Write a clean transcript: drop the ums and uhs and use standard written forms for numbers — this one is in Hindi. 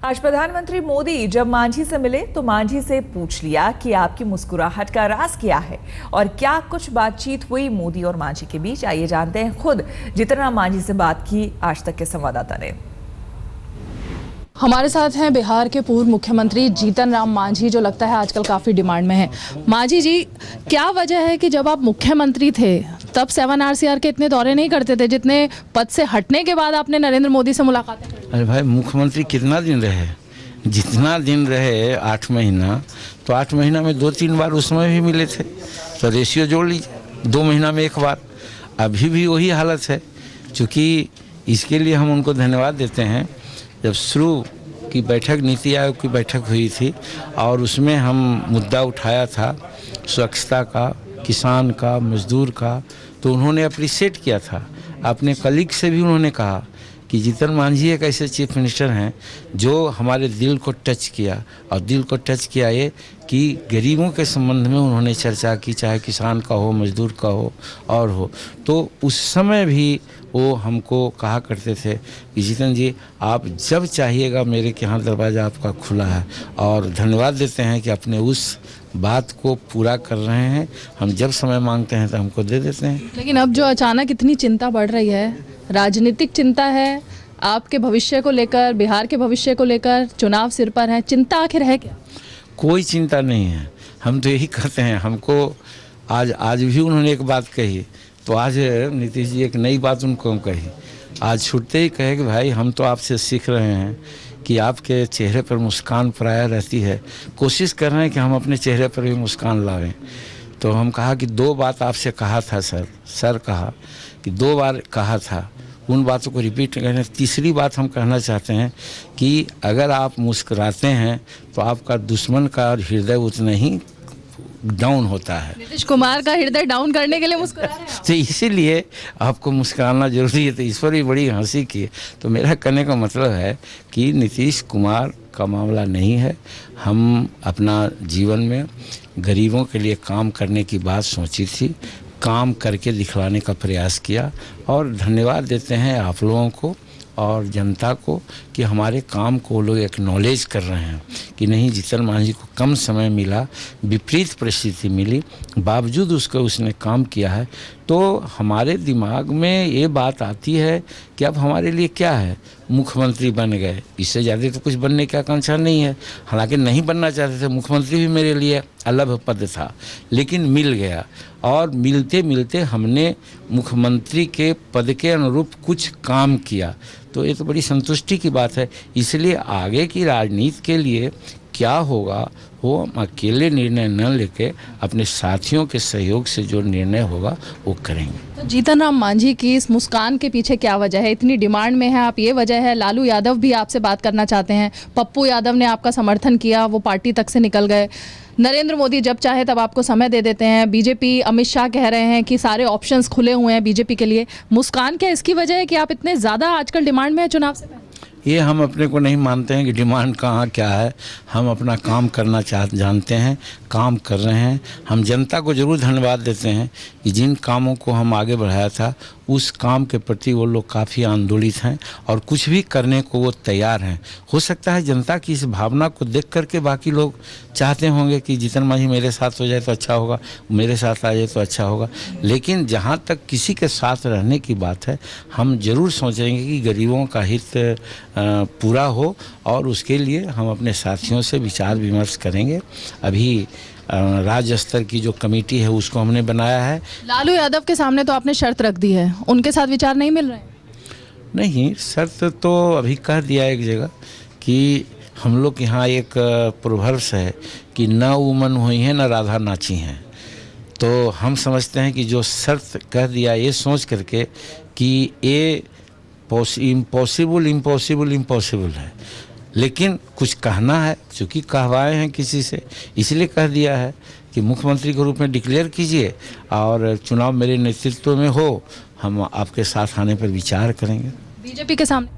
आज प्रधानमंत्री मोदी जब मांझी से मिले तो मांझी से पूछ लिया कि आपकी मुस्कुराहट का राज क्या है और क्या कुछ बातचीत हुई मोदी और मांझी के बीच। आइए जानते हैं खुद जीतन राम मांझी से बात की आज तक के संवाददाता ने। हमारे साथ हैं बिहार के पूर्व मुख्यमंत्री जीतन राम मांझी, जो लगता है आजकल काफ़ी डिमांड में है। मांझी जी, क्या वजह है कि जब आप मुख्यमंत्री थे तब 7 के इतने दौरे नहीं करते थे जितने पद से हटने के बाद आपने नरेंद्र मोदी से मुलाकातें की? अरे भाई, मुख्यमंत्री कितना दिन रहे? जितना दिन रहे 8 महीना, तो 8 महीना में 2-3 बार उसमें भी मिले थे, तो रेशियो जोड़ लीजिए, 2 महीना में 1 बार। अभी भी वही हालत है। चूँकि इसके लिए हम उनको धन्यवाद देते हैं। जब शुरू की बैठक नीति आयोग की बैठक हुई थी और उसमें हम मुद्दा उठाया था स्वच्छता का, किसान का, मजदूर का, तो उन्होंने अप्रिशिएट किया था। अपने कलीग से भी उन्होंने कहा कि जीतन मांझी एक ऐसे चीफ मिनिस्टर हैं जो हमारे दिल को टच किया, और दिल को टच किया ये कि गरीबों के संबंध में उन्होंने चर्चा की, चाहे किसान का हो, मजदूर का हो और हो। तो उस समय भी वो हमको कहा करते थे कि जीतन जी, आप जब चाहिएगा मेरे के यहाँ दरवाज़ा आपका खुला है, और धन्यवाद देते हैं कि अपने उस बात को पूरा कर रहे हैं। हम जब समय मांगते हैं तो हमको दे देते हैं। लेकिन अब जो अचानक इतनी चिंता बढ़ रही है, राजनीतिक चिंता है, आपके भविष्य को लेकर, बिहार के भविष्य को लेकर, चुनाव सिर पर है, चिंता आखिर है क्या? कोई चिंता नहीं है। हम तो यही कहते हैं। हमको आज भी उन्होंने एक बात कही, तो आज नीतीश जी एक नई बात उनको कही। आज छूटते ही कहे कि भाई, हम तो आपसे सीख रहे हैं कि आपके चेहरे पर मुस्कान प्राय रहती है, कोशिश कर रहे हैं कि हम अपने चेहरे पर भी मुस्कान लावें। तो हम कहा कि 2 बात आपसे कहा था सर कहा कि 2 बार कहा था, उन बातों को रिपीट करने। तीसरी बात हम कहना चाहते हैं कि अगर आप मुस्कुराते हैं तो आपका दुश्मन का हृदय उतना ही डाउन होता है। नीतीश कुमार का हृदय डाउन करने के लिए मुस्कुरा रहे हैं? तो इसीलिए आपको मुस्कुराना जरूरी है। तो इस पर भी बड़ी हंसी की। तो मेरा कहने का मतलब है कि नीतीश कुमार का मामला नहीं है। हम अपना जीवन में गरीबों के लिए काम करने की बात सोची थी, काम करके दिखलाने का प्रयास किया, और धन्यवाद देते हैं आप लोगों को और जनता को कि हमारे काम को लोग एक्नॉलेज कर रहे हैं कि नहीं, जीतन मांझी को कम समय मिला, विपरीत परिस्थिति मिली, बावजूद उसका उसने काम किया है। तो हमारे दिमाग में ये बात आती है कि अब हमारे लिए क्या है, मुख्यमंत्री बन गए, इससे ज़्यादा तो कुछ बनने की आकांक्षा नहीं है। हालांकि नहीं बनना चाहते थे, मुख्यमंत्री भी मेरे लिए अलग पद था, लेकिन मिल गया, और मिलते मिलते हमने मुख्यमंत्री के पद के अनुरूप कुछ काम किया। तो ये तो बड़ी संतुष्टि की बात है। इसलिए आगे की राजनीति के लिए क्या होगा वो हम अकेले निर्णय न लेके अपने साथियों के सहयोग से जो निर्णय होगा वो करेंगे। तो जीतन राम मांझी की इस मुस्कान के पीछे क्या वजह है? इतनी डिमांड में है आप, ये वजह है? लालू यादव भी आपसे बात करना चाहते हैं, पप्पू यादव ने आपका समर्थन किया, वो पार्टी तक से निकल गए। नरेंद्र मोदी जब चाहे तब आपको समय दे देते हैं। बीजेपी, अमित शाह कह रहे हैं कि सारे ऑप्शंस खुले हुए हैं बीजेपी के लिए। मुस्कान क्या इसकी वजह है कि आप इतने ज़्यादा आजकल डिमांड में है चुनाव से पहले? ये हम अपने को नहीं मानते हैं कि डिमांड कहाँ क्या है। हम अपना काम करना जानते हैं, काम कर रहे हैं। हम जनता को ज़रूर धन्यवाद देते हैं कि जिन कामों को हम आगे बढ़ाया था उस काम के प्रति वो लोग काफ़ी आंदोलित हैं और कुछ भी करने को वो तैयार हैं। हो सकता है जनता की इस भावना को देख करके बाकी लोग चाहते होंगे कि जीतन मांझी मेरे साथ हो जाए तो अच्छा होगा, मेरे साथ आ जाए तो अच्छा होगा। लेकिन जहाँ तक किसी के साथ रहने की बात है, हम ज़रूर सोचेंगे कि गरीबों का हित पूरा हो, और उसके लिए हम अपने साथियों से विचार विमर्श करेंगे। अभी राज्य स्तर की जो कमेटी है उसको हमने बनाया है। लालू यादव के सामने तो आपने शर्त रख दी है, उनके साथ विचार नहीं मिल रहे हैं? नहीं, शर्त तो अभी कह दिया एक जगह कि हम लोग यहाँ एक प्रोवर्ब्स है कि न उमन हुई है न राधा नाची हैं। तो हम समझते हैं कि जो शर्त कह दिया ये सोच करके कि ये इम्पॉसिबल है, लेकिन कुछ कहना है, चूँकि कहवाए हैं किसी से, इसलिए कह दिया है कि मुख्यमंत्री के रूप में डिक्लेयर कीजिए और चुनाव मेरे नेतृत्व में हो, हम आपके साथ आने पर विचार करेंगे। बीजेपी के सामने